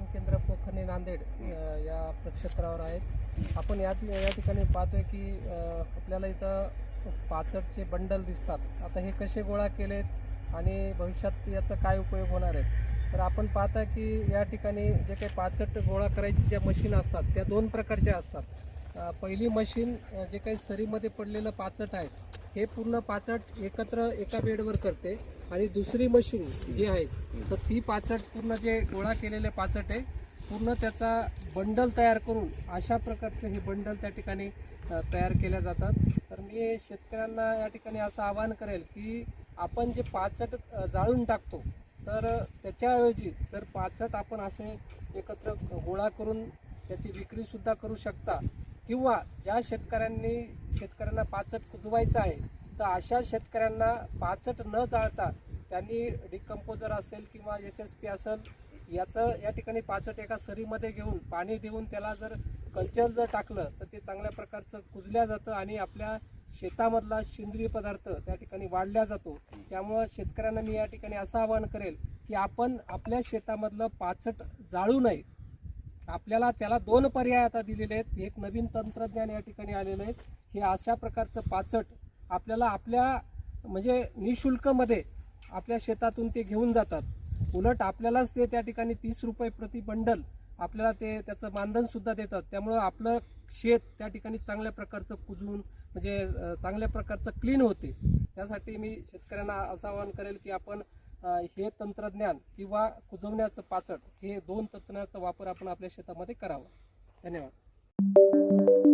विज्ञान केंद्र पोखर्णी नांदेड या प्रक्षेत्रावर आहेत. आपण या ठिकाणी पाहतोय की आपल्याला इथं पाचटचे बंडल दिसतात. आता हे कसे गोळा केलेत आणि भविष्यात याचा काय उपयोग होणार आहे, तर आपण पाहता की या ठिकाणी जे काही पाचट गोळा करायची ज्या मशीन असतात त्या दोन प्रकारच्या असतात. पहिली मशीन जे काही सरीमध्ये पडलेलं पाचट आहे हे पूर्ण पाचट एकत्र एका बेडवर करते आणि दुसरी मशीन जी आहे तर ती पाचट पूर्ण जे गोळा केलेले पाचट आहे पूर्ण त्याचा बंडल तयार करून अशा प्रकारचे हे बंडल त्या ठिकाणी तयार केल्या जातात. तर मी शेतकऱ्यांना या ठिकाणी असं आवाहन करेल की आपण जे पाचट जाळून टाकतो तर त्याच्याऐवजी जर पाचट आपण असे एकत्र गोळा करून त्याची विक्रीसुद्धा करू शकता, किंवा ज्या शेतकऱ्यांना पाचट कुजवायचं आहे तर अशा शेतकऱ्यांना पाचट न जाळता त्यांनी डिकम्पोजर असेल किंवा SSP असेल याचं या ठिकाणी पाचट एका सरीमध्ये घेऊन पाणी देऊन त्याला जर कल्चर जर टाकलं तर ते चांगल्या प्रकारचं कुजल्या जातं आणि आपल्या शेतामधला सेंद्रिय पदार्थ त्या ठिकाणी वाढल्या जातो. त्यामुळं शेतकऱ्यांना मी या ठिकाणी असं आवाहन करेल की आपण आपल्या शेतामधलं पाचट जाळू नये. आपल्याला त्याला दोन पर्याय आता दिलेले आहेत. एक नवीन तंत्रज्ञान या ठिकाणी आलेलं आहे. हे अशा प्रकारचं पाचट आपल्याला आपल्या म्हणजे निशुल्कमध्ये आपल्या शेतातून ते घेऊन जातात. उलट आपल्यालाच ते त्या ठिकाणी 30 रुपये प्रति बंडल आपल्याला ते त्याचं मानधन सुद्धा देतात. त्यामुळं आपलं शेत त्या ठिकाणी चांगल्या प्रकारचं कुजून म्हणजे चांगल्या प्रकारचं क्लीन होते. त्यासाठी मी शेतकऱ्यांना असं आवाहन करेल की आपण हे तंत्रज्ञान किंवा कुजवण्याचं पाचट हे दोन तंत्रज्ञानाचा वापर आपण आपल्या शेतामध्ये करावा. धन्यवाद.